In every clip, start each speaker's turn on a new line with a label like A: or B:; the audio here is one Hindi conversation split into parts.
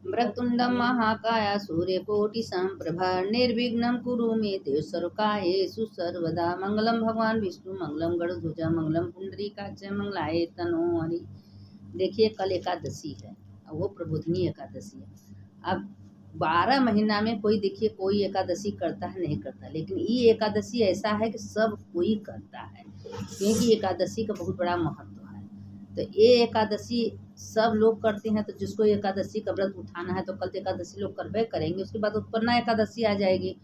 A: वक्रतुण्डं महाकाय सूर्यकोटि समप्रभा निर्विघ्नं कुरु मे देव सर्वकार्येषु सर्वदा। मंगलम भगवान विष्णु मंगलम गरुड़ध्वज मंगलम पुंडरीकाक्ष मंगलाय तनोहरि। देखिए कल एकादशी है और वो प्रबोधिनी एकादशी है। अब 12 महीना में कोई देखिए कोई एकादशी करता है नहीं करता, लेकिन ये एकादशी ऐसा है कि सब कोई करता है क्योंकि एकादशी का बहुत बड़ा महत्व है। तो ये एकादशी सब लोग करते हैं, तो जिसको एकादशी का व्रत उठाना है तो कल एकादशी लोग करवे करेंगे, उसके बाद उत्पन्ना एकादशी आ जाएगी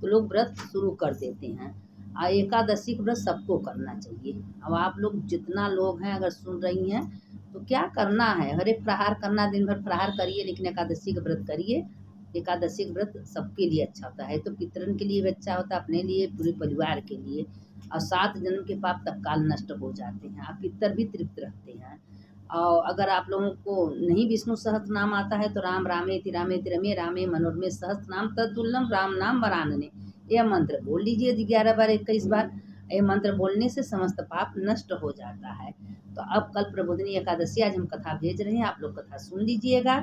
A: तो लोग व्रत शुरू कर देते हैं। और एकादशी का व्रत सबको करना चाहिए। अब आप लोग जितना लोग हैं अगर सुन रही हैं तो क्या करना है, हर एक प्रहार करना, दिन भर प्रहार करिए लेकिन एकादशी का व्रत करिए। एकादशी का व्रत सबके लिए अच्छा होता है, तो पितरन के लिए भी अच्छा होता है, अपने लिए, पूरे परिवार के लिए। और 7 जन्म के पाप तत्काल नष्ट हो जाते हैं, आप पितर भी तृप्त रहते हैं। और अगर आप लोगों को नहीं विष्णु सहस्त्र नाम आता है तो राम रामेति रमे रामे मनोरमे सहस्त्र नाम तत्तुल्यम राम नाम वरानने, यह मंत्र बोल लीजिए 11 बार 21 बार। ये मंत्र बोलने से समस्त पाप नष्ट हो जाता है। तो अब कल प्रबोधिनी एकादशी, आज हम कथा भेज रहे हैं, आप लोग कथा सुन लीजिएगा।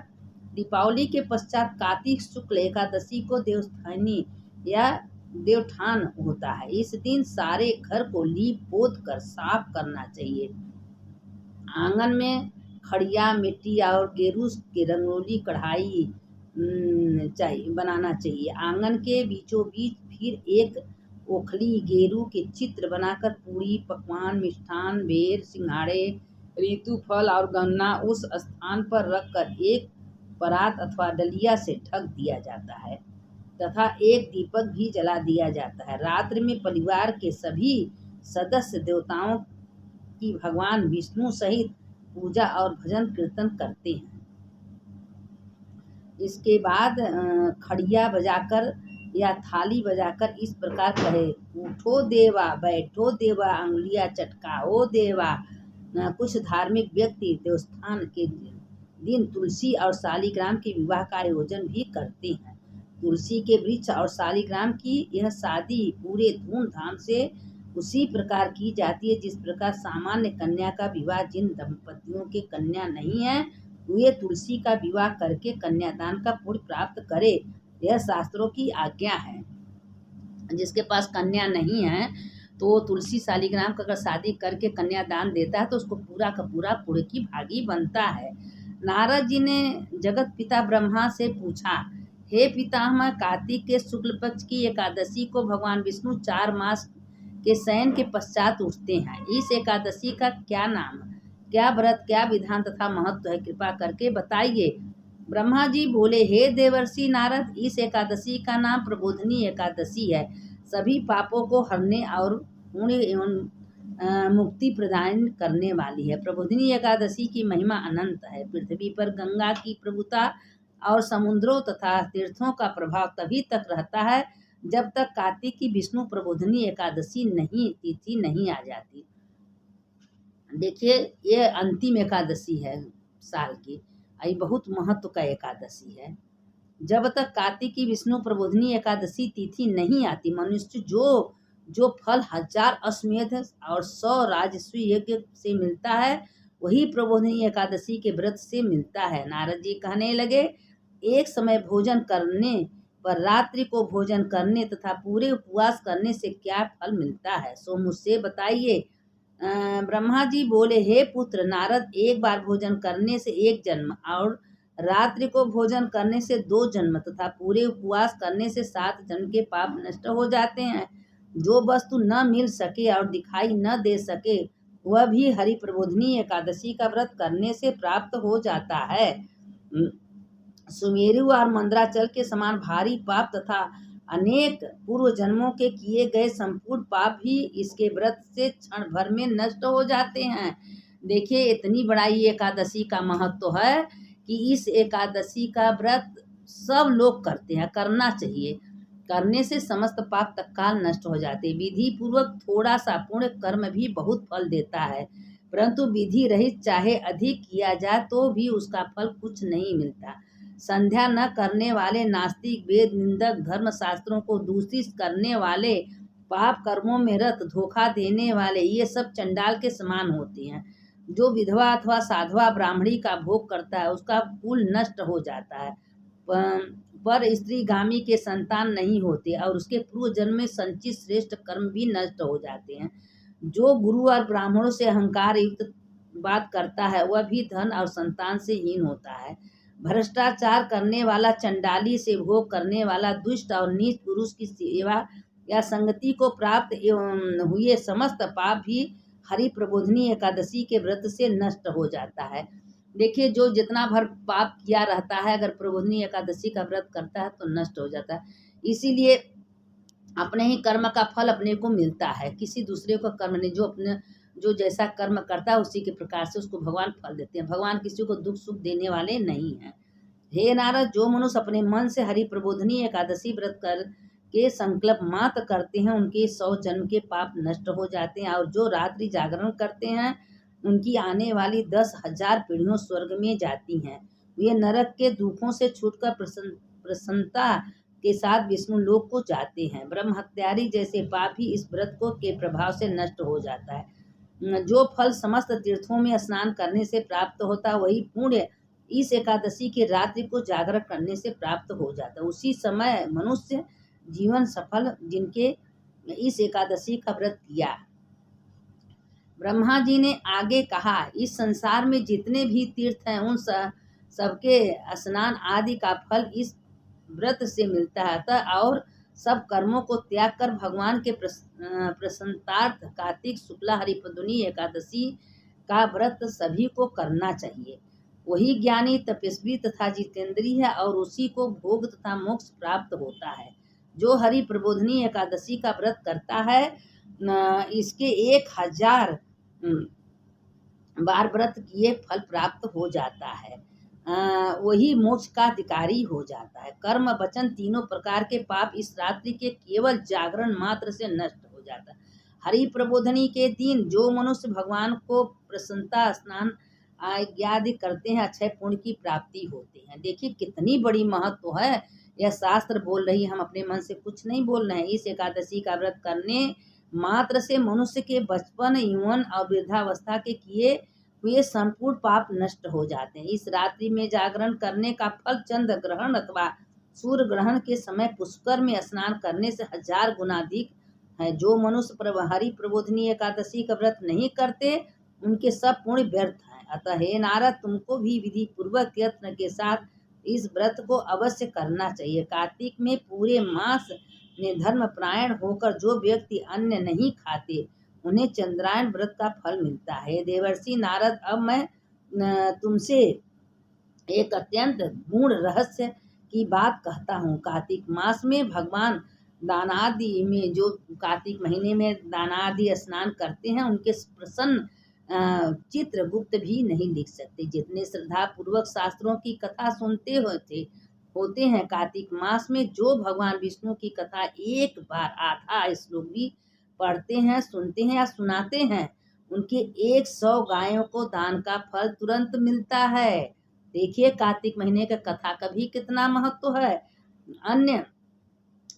A: दीपावली के पश्चात कार्तिक शुक्ल एकादशी को देवस्थानी या देवठान होता है। इस दिन सारे घर को लीप पोत कर साफ करना चाहिए। आंगन में खड़िया मिट्टी और गेरू के रंगोली कढ़ाई बनाना चाहिए। आंगन के बीचों बीच फिर एक ओखली गेरू के चित्र बनाकर पूरी पकवान मिष्ठान बेर सिंघाड़े ऋतु फल और गन्ना उस स्थान पर रखकर एक परात अथवा डलिया से ढक दिया जाता है तथा एक दीपक भी जला दिया जाता है। रात्रि में परिवार के सभी सदस्य देवताओं की भगवान विष्णु सहित पूजा और भजन कीर्तन करते हैं। इसके बाद खड़िया बजाकर या थाली बजाकर इस प्रकार कहे, उठो देवा बैठो देवा अंगुलियां चटकाओ देवा। कुछ धार्मिक व्यक्ति देवस्थान के दिन तुलसी और शालिग्राम के विवाह का आयोजन भी करते हैं। तुलसी के वृक्ष और शालिग्राम की यह शादी पूरे धूमधाम से उसी प्रकार की जाती है जिस प्रकार सामान्य कन्या का विवाह, जिन दंपतियों के कन्या नहीं है वे तुलसी का विवाह करके कन्यादान का पुण्य प्राप्त करे, यह शास्त्रों की आज्ञा है। जिसके पास कन्या नहीं है तो वो तुलसी शालिग्राम का अगर शादी करके कन्यादान देता है तो उसको पूरा का पूरा पुण्य की भागी बनता है। नारद जी ने जगत पिता ब्रह्मा से पूछा, हे पितामह, कार्तिक के शुक्ल पक्ष की एकादशी को भगवान विष्णु 4 मास के शयन के पश्चात उठते हैं। इस एकादशी का क्या नाम, क्या व्रत, क्या विधान तथा महत्व है, कृपा करके बताइए। ब्रह्मा जी बोले, हे देवर्षि नारद, इस एकादशी का नाम प्रबोधिनी एकादशी है। सभी पापों को हरने और पुण्य एवं मुक्ति प्रदान करने वाली है। प्रबोधिनी एकादशी की महिमा अनंत है। पृथ्वी पर गंगा की प्रभुता और समुद्रों तथा तीर्थों का प्रभाव तभी तक रहता है जब तक कार्तिक की विष्णु प्रबोधिनी एकादशी तिथि नहीं आ जाती। देखिए ये अंतिम एकादशी है साल की, ये बहुत महत्व का एकादशी है। जब तक कार्तिक की विष्णु प्रबोधिनी एकादशी तिथि नहीं आती, मनुष्य जो फल 1000 अश्वमेध और 100 राजस्वी यज्ञ से मिलता है वही प्रबोधिनी एकादशी के व्रत से मिलता है। नारद जी कहने लगे, एक समय भोजन करने पर रात्रि को भोजन करने तथा पूरे उपवास करने से क्या फल मिलता है, सो मुझसे बताइए। ब्रह्मा जी बोले, हे पुत्र नारद, एक बार भोजन करने से 1 जन्म और रात्रि को भोजन करने से 2 जन्म तथा पूरे उपवास करने से 7 जन्म के पाप नष्ट हो जाते हैं। जो वस्तु न मिल सके और दिखाई न दे सके वह भी हरि प्रबोधिनी एकादशी का व्रत करने से प्राप्त हो जाता है। सुमेरु और मंदराचल के समान भारी पाप तथा अनेक पूर्व जन्मों के किए गए संपूर्ण पाप भी इसके व्रत से क्षण भर में नष्ट हो जाते हैं। देखिए इतनी बड़ा ये एकादशी का महत्व है कि इस एकादशी का व्रत सब लोग करते हैं, करना चाहिए। करने से समस्त पाप तत्काल नष्ट हो जाते। विधि पूर्वक थोड़ा सा पुण्य कर्म भी बहुत फल देता है, परंतु विधि रहित चाहे अधिक किया जाए तो भी उसका फल कुछ नहीं मिलता। संध्या न करने वाले नास्तिक, वेद निंदक, धर्म शास्त्रों को दूषित करने वाले, पाप कर्मों में रत, धोखा देने वाले, ये सब चंडाल के समान होते हैं। जो विधवा अथवा साधवा ब्राह्मणी का भोग करता है उसका कुल नष्ट हो जाता है, पर स्त्रीगामी के संतान नहीं होते और उसके पूर्व जन्म में संचित श्रेष्ठ कर्म भी नष्ट हो जाते हैं। जो गुरु और ब्राह्मणों से अहंकार युक्त बात करता है वह भी धन और संतान से हीन होता है। भ्रष्टाचार करने वाला, चंडाली से भोग करने वाला, दुष्ट और नीच पुरुष की सेवा या संगति को प्राप्त हुए समस्त पाप भी हरि प्रबोधनी एकादशी के व्रत से नष्ट हो जाता है। देखिए, जो जितना भर पाप किया रहता है अगर प्रबोधनी एकादशी का व्रत करता है तो नष्ट हो जाता है। इसीलिए अपने ही कर्म का फल अपने को मिलता है, किसी दूसरे को कर्म नहीं। जो जैसा कर्म करता है उसी के प्रकार से उसको भगवान फल देते हैं। भगवान किसी को दुख सुख देने वाले नहीं हैं। हे नारद, जो मनुष्य अपने मन से हरि प्रबोधनी एकादशी व्रत कर के संकल्प मात्र करते हैं उनके 100 जन्म के पाप नष्ट हो जाते हैं, और जो रात्रि जागरण करते हैं उनकी आने वाली 10,000 पीढ़ियों स्वर्ग में जाती हैं। वे नरक के दुखों से छूटकर प्रसन्नता के साथ विष्णु लोक को जाते हैं। ब्रह्म हत्यारी जैसे पाप ही इस व्रत को के प्रभाव से नष्ट हो जाता है। जो फल समस्त तीर्थों में स्नान करने से प्राप्त होता है वही पुण्य इस एकादशी के रात्रि को जागरण करने से प्राप्त हो जाता है। उसी समय मनुष्य जीवन सफल जिनके इस एकादशी का व्रत किया। ब्रह्मा जी ने आगे कहा, इस संसार में जितने भी तीर्थ हैं उन सबके स्नान आदि का फल इस व्रत से मिलता है और सब कर्मों को त्याग कर भगवान के प्रसन्नार्थ कार्तिक शुक्ला हरिप्रबोधिनी एकादशी का व्रत सभी को करना चाहिए। वही ज्ञानी, तपस्वी तथा जितेंद्रीय है और उसी को भोग तथा मोक्ष प्राप्त होता है। जो हरि प्रबोधनी एकादशी का व्रत करता है इसके 1000 बार व्रत किए फल प्राप्त हो जाता है। वही मोक्ष का अधिकारी हो जाता है। कर्म वचन तीनों प्रकार के पाप इस रात्रि के केवल जागरण मात्र से नष्ट हो जाता है। हरि प्रबोधनी के दिन जो मनुष्य भगवान को प्रसन्नता स्नान आदि करते हैं अक्षय पुण्य की प्राप्ति होती है। देखिए कितनी बड़ी महत्व है, यह शास्त्र बोल रही है, हम अपने मन से कुछ नहीं बोल रहे हैं। इस एकादशी का व्रत करने मात्र से मनुष्य के बचपन, यौवन और वृद्धावस्था के किए हुए संपूर्ण पाप नष्ट हो जाते हैं। इस रात्रि में जागरण करने का फल चंद्र ग्रहण अथवा सूर्य ग्रहण के समय पुष्कर में स्नान करने से 1000 गुना अधिक है। जो मनुष्य हरि प्रबोधनी एकादशी का व्रत नहीं करते उनके सब पुण्य व्यर्थ हैं। अतः हे नारद, तुमको भी विधि पूर्वक यत्न के साथ इस व्रत को अवश्य करना चाहिए। कार्तिक में पूरे मास में धर्म प्रायण होकर जो व्यक्ति अन्न नहीं खाते उन्हें चंद्रायन व्रत का फल मिलता है। देवर्षि नारद, अब मैं तुमसे एक अत्यंत गूढ़ रहस्य की बात कहता हूँ। कार्तिक मास में भगवान दानादि में जो कार्तिक महीने में दानादि स्नान करते हैं उनके प्रसन्न चित्रगुप्त भी नहीं लिख सकते। जितने श्रद्धा पूर्वक शास्त्रों की कथा सुनते होते हैं, कार्तिक मास में जो भगवान विष्णु की कथा एक बार आधा श्लोक भी पढ़ते हैं, सुनते हैं या सुनाते हैं, उनके 100 गायों को दान का फल तुरंत मिलता है। देखिए कार्तिक महीने का कथा का भी कितना महत्व है। अन्य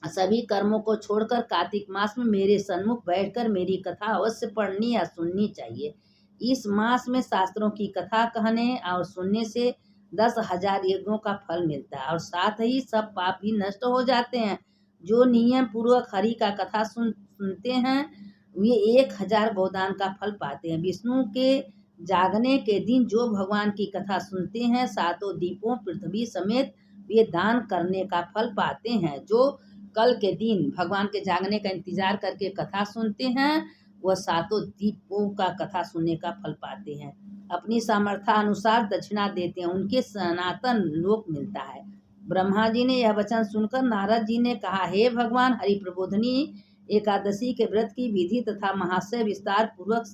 A: सभी कर्मों को छोड़कर कार्तिक मास में मेरे सन्मुख बैठकर मेरी कथा अवश्य पढ़नी या सुननी चाहिए। इस मास में शास्त्रों की कथा कहने और सुनने से 10,000 यज्ञों का फल मिलता है और साथ ही सब पाप भी नष्ट हो जाते हैं। जो नियम पूर्वक हरि का कथा सुनते हैं वे 1000 गोदान का फल पाते हैं। विष्णु के जागने के दिन जो भगवान की कथा सुनते हैं 7 दीपों पृथ्वी समेत वे दान करने का फल पाते हैं। जो कल के दिन भगवान के जागने का इंतजार करके कथा सुनते हैं वह 7 दीपों का कथा सुनने का फल पाते हैं। अपनी सामर्थ्य अनुसार दक्षिणा देते हैं, उनके सनातन लोक मिलता है। ब्रह्मा जी ने यह वचन सुनकर नारद जी ने कहा, हे भगवान, हरि प्रबोधनी एकादशी के व्रत की विधि तथा महाशय विस्तार पूर्वक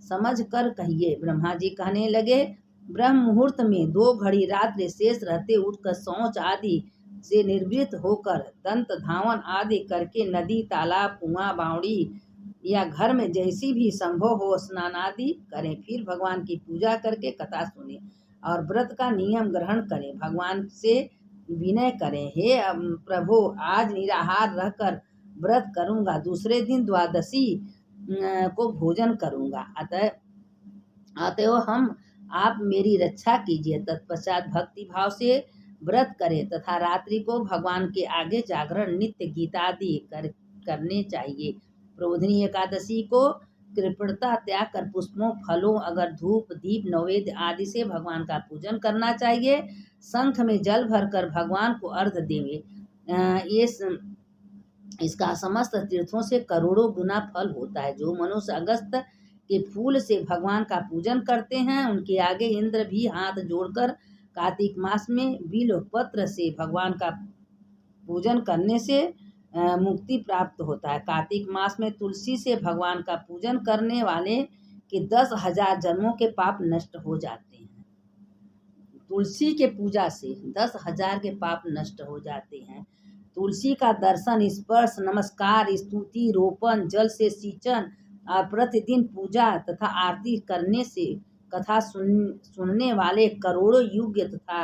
A: समझ कर कहिए। ब्रह्मा जी कहने लगे, ब्रह्म मुहूर्त में 2 घड़ी रात्रि शेष रहते उठकर शौच आदि से निर्वृत्त होकर दंत धावन आदि करके नदी, तालाब, कुआं, बावड़ी या घर में जैसी भी संभव हो स्नान आदि करें। फिर भगवान की पूजा करके कथा सुने और व्रत का नियम ग्रहण करें। भगवान से विनय करें, हे प्रभु, आज निराहार रहकर व्रत करूंगा, दूसरे दिन द्वादशी को भोजन करूंगा। अतः अतएव हम आप मेरी रक्षा कीजिए। तत्पश्चात भक्ति भाव से व्रत करें तथा रात्रि को भगवान के आगे जागरण नित्य गीतादि करने चाहिए। प्रबोधिनी एकादशी को कृपणता त्याग कर पुष्पों फलों अगर धूप दीप नैवेद्य आदि से भगवान का पूजन करना चाहिए। शंख में जल भरकर भगवान को अर्घ देंगे। ये इसका समस्त तीर्थों से करोड़ों गुना फल होता है। जो मनुष्य अगस्त के फूल से भगवान का पूजन करते हैं उनके आगे इंद्र भी हाथ जोड़कर कार्तिक मास में बिल्व पत्र से भगवान का पूजन करने से मुक्ति प्राप्त होता है। कार्तिक मास में तुलसी से भगवान का पूजन करने वाले के 10,000 जन्मों के पाप नष्ट हो जाते हैं। तुलसी के पूजा से 10,000 के पाप नष्ट हो जाते हैं। तुलसी का दर्शन स्पर्श नमस्कार स्तुति रोपण जल से सिंचन और प्रतिदिन पूजा तथा आरती करने से कथा सुनने वाले करोड़ों युग तथा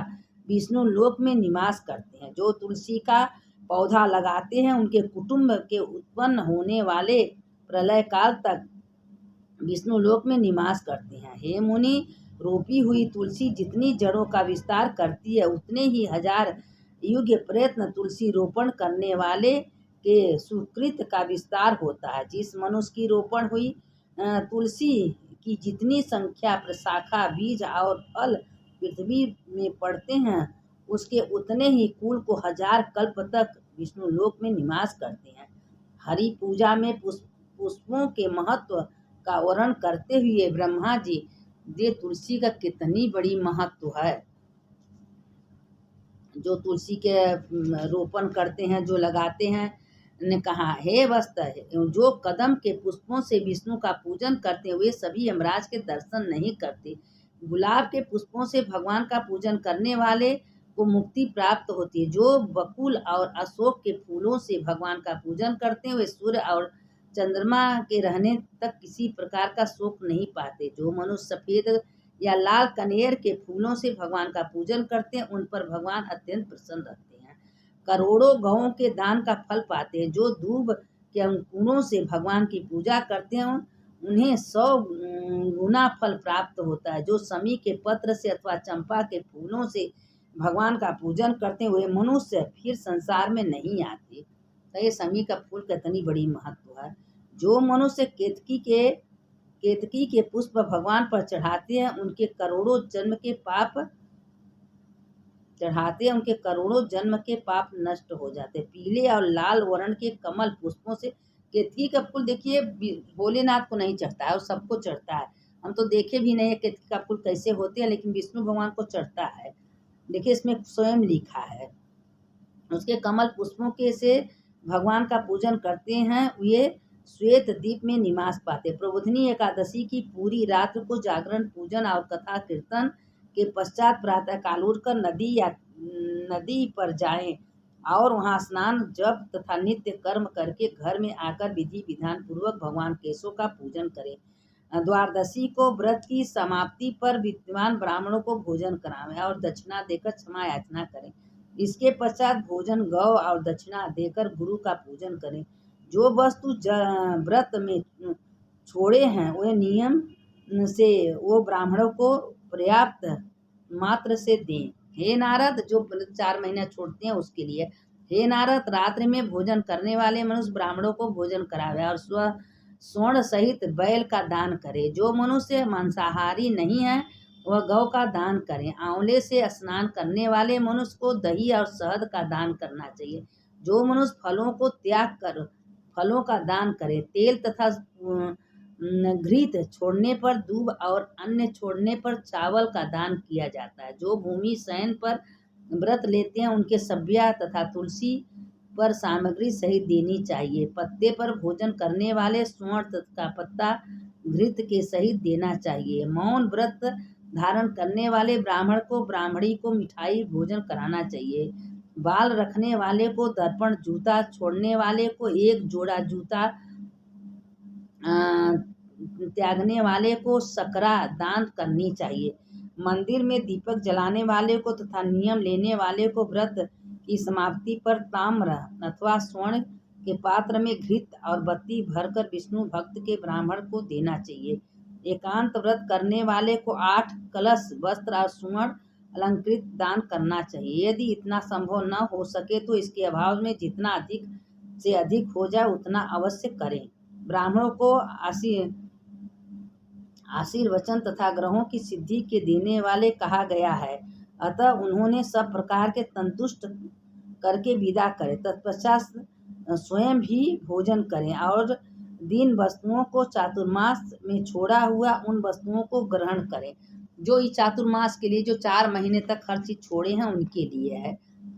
A: विष्णु लोक में निवास करते हैं। जो तुलसी का पौधा लगाते हैं उनके कुटुंब के उत्पन्न होने वाले प्रलय काल तक विष्णु लोक में निवास करते हैं। हे मुनि, रोपी हुई तुलसी जितनी जड़ों का विस्तार करती है उतने ही 1000 युग प्रयत्न तुलसी रोपण करने वाले के सुकृत का विस्तार होता है। जिस मनुष्य की रोपण हुई तुलसी की जितनी संख्या प्रशाखा बीज और फल पृथ्वी में पड़ते हैं उसके उतने ही कुल को 1000 कल्प तक विष्णु लोक में निवास करते हैं। हरि पूजा में पुष्पों के महत्व का वर्णन करते हुए ब्रह्मा जी ये तुलसी का कितनी बड़ी महत्व है। जो तुलसी के रोपण करते हैं जो लगाते हैं ने कहा, हे वस्त जो कदम के पुष्पों से विष्णु का पूजन करते हुए सभी यमराज के दर्शन नहीं करते। गुलाब के पुष्पों से भगवान का पूजन करने वाले को मुक्ति प्राप्त होती है। जो बकुल और अशोक के फूलों से भगवान का पूजन करते हुए सूर्य और चंद्रमा के रहने तक किसी प्रकार का शोक नहीं पाते। जो मनुष्य सफेद या लाल कनेर के फूलों से भगवान का पूजन करते हैं उन पर भगवान अत्यंत प्रसन्न रहते हैं। करोड़ों गौों के दान का फल पाते हैं। जो दूब के अंकुरों से भगवान की पूजा करते हैं उन्हें 100 गुना फल प्राप्त होता है। जो समी के पत्र से अथवा चंपा के फूलों से भगवान का पूजन करते हुए मनुष्य फिर संसार में नहीं आते। तो ये समी का फूल कितनी बड़ी महत्व है। जो मनुष्य केतकी के पुष्प भगवान पर चढ़ाते हैं उनके करोड़ों जन्म के पाप नष्ट हो जाते। पीले और लाल वर्ण के कमल पुष्पों से केतकी का फूल देखिए भोलेनाथ को नहीं चढ़ता है और सबको चढ़ता है। हम तो देखे भी नहीं है केतकी का फूल कैसे होते हैं, लेकिन विष्णु भगवान को चढ़ता है। देखिए इसमें स्वयं लिखा है। उसके कमल पुष्पों के से भगवान का पूजन करते हैं वे श्वेत द्वीप में निवास पाते। प्रबोधिनी एकादशी की पूरी रात को जागरण पूजन और कथा कीर्तन के पश्चात प्रातः काल उठकर नदी पर जाएं और वहां स्नान जप तथा नित्य कर्म करके घर में आकर विधि विधान पूर्वक भगवान केशव का पूजन करें। द्वादशी को व्रत की समाप्ति पर विद्वान ब्राह्मणों को भोजन करावें और दक्षिणा देकर क्षमा याचना करें। इसके पश्चात भोजन गौ और दक्षिणा देकर गुरु का पूजन करें। जो वस्तु व्रत में छोड़े हैं वे नियम से वो ब्राह्मणों को पर्याप्त मात्र से दें। हे नारद, जो 4 महीने छोड़ते हैं उसके लिए, हे नारद, रात्रि में भोजन करने वाले मनुष्य ब्राह्मणों को भोजन करावे और स्वर्ण सहित बैल का दान करे। जो मनुष्य मांसाहारी नहीं है वह गौ का दान करें। आंवले से स्नान करने वाले मनुष्य को दही और शहद का दान करना चाहिए। जो मनुष्य फलों को त्याग कर फलों का दान करे। तेल तथा घृत छोड़ने पर दूब और अन्य छोड़ने पर चावल का दान किया जाता है। जो भूमि शयन पर व्रत लेते हैं उनके सब्या तथा तुलसी पर सामग्री सहित देनी चाहिए। पत्ते पर भोजन करने वाले स्वर्ण का पत्ता घृत के सहित देना चाहिए। मौन व्रत धारण करने वाले ब्राह्मण को ब्राह्मणी को मिठाई भोजन कराना चाहिए। बाल रखने वाले को दर्पण, जूता छोड़ने वाले को 1 जोड़ा जूता, त्यागने वाले को सकरा दान करनी चाहिए। मंदिर में दीपक जलाने वाले को तथा नियम लेने वाले को व्रत की समाप्ति पर ताम्र अथवा स्वर्ण के पात्र में घृत और बत्ती भरकर विष्णु भक्त के ब्राह्मण को देना चाहिए। एकांत व्रत करने वाले को 8 कलश वस्त्र और सुवर्ण अलंकृत दान करना चाहिए। यदि इतना संभव न हो सके तो इसके अभाव में जितना अधिक से अधिक हो जाए उतना अवश्य करें। ब्राह्मणों को आशीर्वचन तथा ग्रहों की सिद्धि के देने वाले कहा गया है, अतः उन्होंने सब प्रकार के संतुष्ट करके विदा करें। तत्पश्चात स्वयं भी भोजन करें और दीन वस्तुओं को चातुर्मास में छोड़ा हुआ उन वस्तुओं को ग्रहण करें जो इस चातुर्मास के लिए जो 4 महीने तक हर चीज छोड़े हैं उनके लिए है।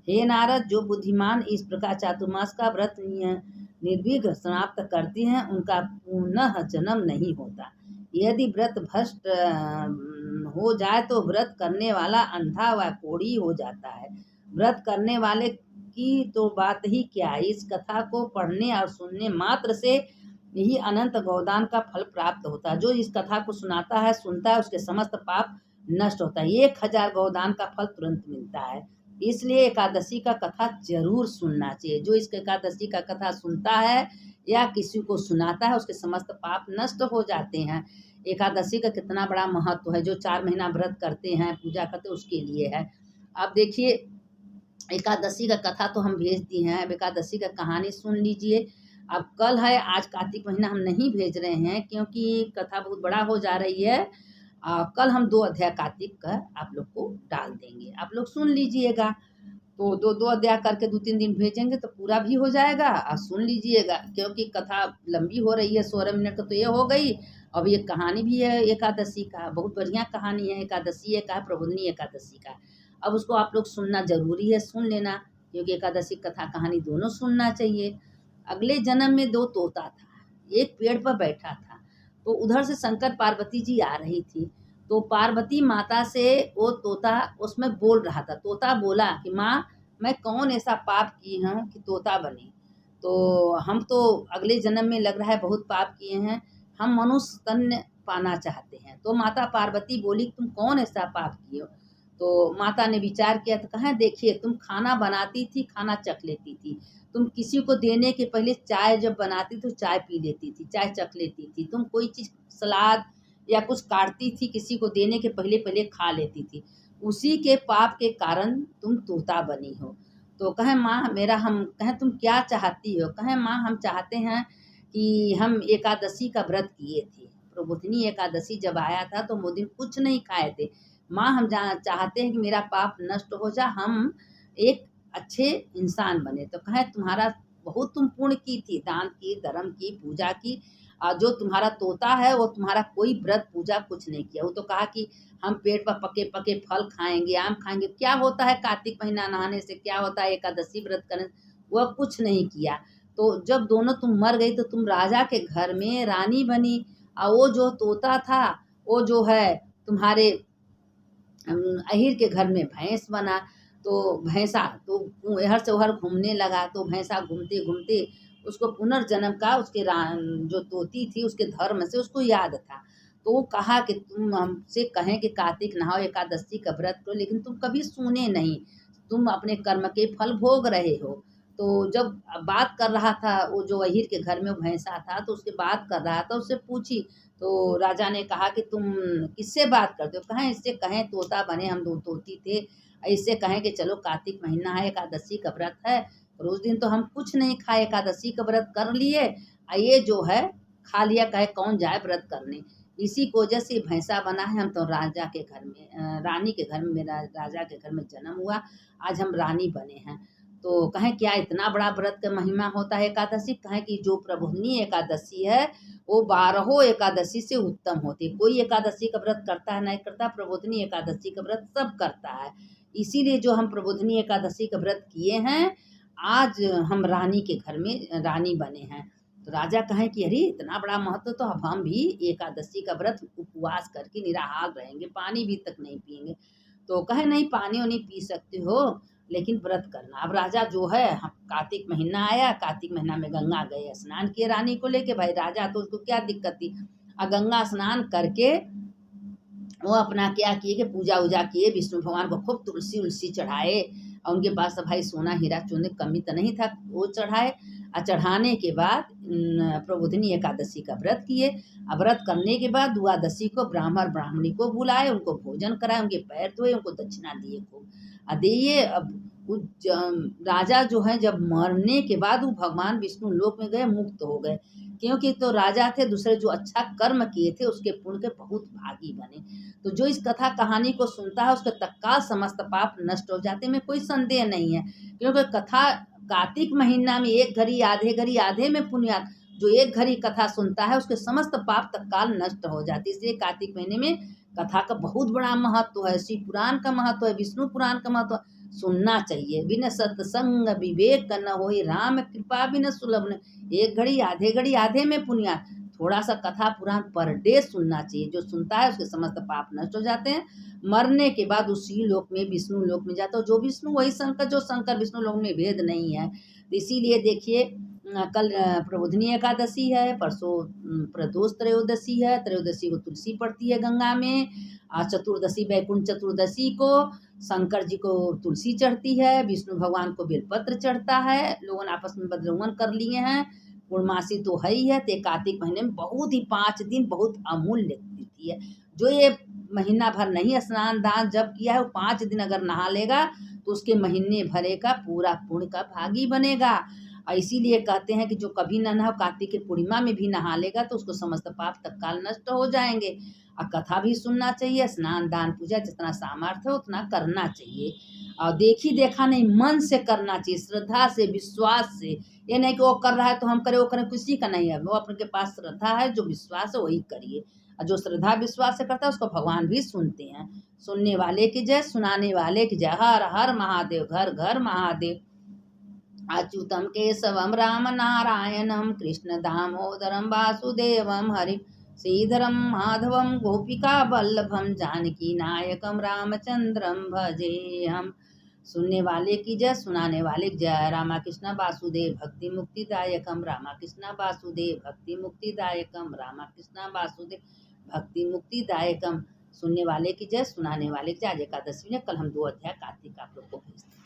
A: हे नारद, जो बुद्धिमान इस प्रकार चातुर्मास का व्रत निर्विघ्न समाप्त करते हैं उनका पुनः जन्म नहीं होता। यदि व्रत भ्रष्ट हो जाए तो व्रत करने वाला अंधा व कोढ़ी हो जाता है। व्रत करने वाले की तो बात ही क्या है, इस कथा को पढ़ने और सुनने मात्र से यही अनंत गोदान का फल प्राप्त होता है। जो इस कथा को सुनाता है सुनता है उसके समस्त पाप नष्ट होता है। 1000 गोदान का फल तुरंत मिलता है। इसलिए एकादशी का कथा जरूर सुनना चाहिए। जो इस एकादशी का कथा सुनता है या किसी को सुनाता है उसके समस्त पाप नष्ट हो जाते हैं। एकादशी का कितना बड़ा महत्व है। जो 4 महीना व्रत करते हैं पूजा करते हैं उसके लिए है। अब देखिए एकादशी का कथा तो हम भेज दी हैं, अब एकादशी का कहानी सुन लीजिए। अब कल है, आज कार्तिक महीना हम नहीं भेज रहे हैं क्योंकि कथा बहुत बड़ा हो जा रही है। कल हम 2 अध्याय कार्तिक का आप लोग को डाल देंगे, आप लोग सुन लीजिएगा। तो 2 अध्याय करके 2-3 दिन भेजेंगे तो पूरा भी हो जाएगा और सुन लीजिएगा, क्योंकि कथा लंबी हो रही है। 16 मिनट का तो ये हो गई। अब ये कहानी भी है एकादशी का, बहुत बढ़िया कहानी है। एकादशी एक है, प्रबोधिनी एकादशी का। अब उसको आप लोग सुनना जरूरी है, सुन लेना, क्योंकि एकादशी कथा कहानी दोनों सुनना चाहिए। अगले जन्म में 2 तोता था, एक पेड़ पर बैठा था। तो उधर से शंकर पार्वती जी आ रही थी। तो पार्वती माता से वो तोता उसमें बोल रहा था। तोता बोला कि माँ, मैं कौन ऐसा पाप की हूँ कि तोता बनी। तो हम तो अगले जन्म में लग रहा है बहुत पाप किए हैं, हम मनुष्य तन पाना चाहते हैं। तो माता पार्वती बोली तुम कौन ऐसा पाप किए हो। तो माता ने विचार किया तो कहा देखिए, तुम खाना बनाती थी, खाना चख लेती थी। तुम किसी को देने के पहले चाय जब बनाती तो चाय पी लेती थी, चाय चख लेती थी। तुम कोई चीज़ सलाद या कुछ काटती थी, किसी को देने के पहले पहले खा लेती थी। उसी के पाप के कारण तुम तोता बनी हो। तो कहें माँ मेरा, हम कहें तुम क्या चाहती हो। कहें माँ हम चाहते हैं कि हम एकादशी का व्रत किए थे, प्रबोधिनी एकादशी जब आया था तो वो दिन कुछ नहीं खाए थे। माँ हम चाहते हैं कि मेरा पाप नष्ट हो जाए, हम एक अच्छे इंसान बने। तो कहें तुम्हारा बहुत तुम पुण्य की थी, दान की, धर्म की, पूजा की, और जो तुम्हारा तोता है वो तुम्हारा कोई व्रत पूजा कुछ नहीं किया। वो तो कहा कि हम पेट पर पके पके फल खाएंगे, आम खाएंगे। क्या होता है कार्तिक महीना नहाने से, क्या होता है एकादशी व्रत करने, वह कुछ नहीं किया। तो जब दोनों तुम मर गई तो तुम राजा के घर में रानी बनी, और वो जो तोता था वो जो है तुम्हारे अहिर के घर में भैंस बना। तो भैंसा तो इधर से उधर घूमने लगा। तो भैंसा घूमते घूमते उसको पुनर्जन्म का उसके जो तोती थी उसके धर्म से उसको याद था। तो वो कहा कि तुम हमसे कहें कि कार्तिक नहाओ, एकादशी का व्रत करो, लेकिन तुम कभी सुने नहीं, तुम अपने कर्म के फल भोग रहे हो। तो जब बात कर रहा था वो जो अहिर के घर में भैंसा था, तो उसके बात कर रहा था, उससे पूछी। तो राजा ने कहा कि तुम किससे बात करते हो। कहें इससे कहें तोता बने, हम 2 तोती थे। इससे कहें कि चलो कार्तिक महीना है, एकादशी का व्रत है, और उस दिन तो हम कुछ नहीं खाए, एकादशी का व्रत कर लिए, ये जो है खा लिया, कहे कौन जाए व्रत करने। इसी की वजह से भैंसा बना है। हम तो राजा के घर में, रानी के घर में, मेरा राजा के घर में जन्म हुआ, आज हम रानी बने हैं। तो कहें क्या इतना बड़ा व्रत का महिमा होता है एकादशी। कहें कि जो प्रबोधिनी एकादशी है वो 12 एकादशी से उत्तम होती है। कोई एकादशी का व्रत करता है नहीं करता, प्रबोधिनी एकादशी का व्रत सब करता है। इसीलिए जो हम प्रबोधिनी एकादशी का व्रत किए हैं, आज हम रानी के घर में रानी बने हैं। तो राजा कहें कि अरे इतना बड़ा महत्व, तो अब हम भी एकादशी का व्रत उपवास करके निराहार रहेंगे, पानी भी तक नहीं पिएंगे। तो कहे नहीं, पानी वानी पी सकते हो लेकिन व्रत करना। अब राजा जो है, हम कार्तिक महीना आया, कार्तिक महीना में गंगा गए, स्नान किए रानी को लेके। भाई राजा तो उसको क्या दिक्कत थी। और गंगा स्नान करके वो अपना क्या किए कि पूजा वूजा किए, विष्णु भगवान को खूब तुलसी उलसी चढ़ाए, और उनके पास भाई सोना हीरा चूंदे कमी तो नहीं था, वो चढ़ाए। और चढ़ाने के बाद प्रबोधिनी एकादशी का व्रत किए। अब व्रत करने के बाद द्वादशी को ब्राह्मण ब्राह्मणी को बुलाए, उनको भोजन कराए, उनके पैर धोए, उनको दक्षिणा दिए खूब। दिए। अब राजा जो है जब मरने के बाद वो भगवान विष्णु लोक में गए, मुक्त हो गए, क्योंकि तो राजा थे, दूसरे जो अच्छा कर्म किए थे उसके पुण्य के बहुत भागी बने। तो जो इस कथा कहानी को सुनता है उसके तत्काल समस्त पाप नष्ट हो जाते हैं, में कोई संदेह नहीं है। क्योंकि कथा कार्तिक महीना में एक घड़ी आधे में पुण्यात, जो एक घड़ी कथा सुनता है उसके समस्त पाप तत्काल नष्ट हो जाते। इसलिए कार्तिक महीने में कथा का बहुत बड़ा महत्व है, शिव पुराण का महत्व है, विष्णु पुराण का महत्व, सुनना चाहिए। बिन सत्संग विवेक न होई, राम कृपा बिन सुलभ न। एक घड़ी आधे में पुण्य, थोड़ा सा कथा पुराण पर डे सुनना चाहिए। जो सुनता है उसके समस्त पाप नष्ट हो जाते हैं। मरने के बाद उसी लोक में विष्णु लोक में जाता है, जो विष्णु वही शंकर, जो शंकर विष्णु लोक में भेद नहीं है। तो इसीलिए देखिए कल प्रबोधिनी एकादशी है, परसों प्रदोष त्रयोदशी है, त्रयोदशी को तुलसी पड़ती है गंगा में, और चतुर्दशी वैकुंठ चतुर्दशी को शंकर जी को तुलसी चढ़ती है, विष्णु भगवान को बेलपत्र चढ़ता है। लोगों ने आपस में बद्रवन कर लिए हैं। पूर्णमासी तो है ही है। तो कार्तिक महीने में बहुत ही 5 दिन बहुत अमूल्य तिथि है। जो ये महीना भर नहीं स्नान दान जब किया है, वो 5 दिन अगर नहा लेगा तो उसके महीने भरे का पूरा पुण्य का भागी बनेगा। और इसीलिए कहते हैं कि जो कभी न नहा, कार्तिक की पूर्णिमा में भी नहा लेगा तो उसको समस्त पाप तत्काल नष्ट हो जाएंगे। और कथा भी सुनना चाहिए, स्नान दान पूजा जितना सामर्थ्य है उतना करना चाहिए। और देखी देखा नहीं, मन से करना चाहिए, श्रद्धा से, विश्वास से। ये नहीं कि वो कर रहा है तो हम करें, वो करें, किसी का नहीं है। वो अपने के पास श्रद्धा है, जो विश्वास है वही करिए। और जो श्रद्धा विश्वास से करता है उसको भगवान भी सुनते हैं। सुनने वाले की जय, सुनाने वाले की जय। हर हर महादेव, घर घर महादेव। अच्युतम केशवम राम नारायणम कृष्ण दामोदरम वासुदेवम हरि श्रीधरम माधवम गोपिका वल्लभम जानकी नायकम रामचंद्रम भजे हम। सुनने वाले की जय, सुनाने वाले की जय। रामाकृष्ण वासुदेव भक्ति मुक्तिदायकम, रामाकृष्ण वासुदेव भक्ति मुक्तिदायकम, रामाकृष्ण वासुदेव भक्ति मुक्तिदायकम। सुनने वाले की जय, सुनाने वाले की जय। आज एकादशी ने, कल हम 2 अध्याय कार्तिक आप लोग को भेजते हैं।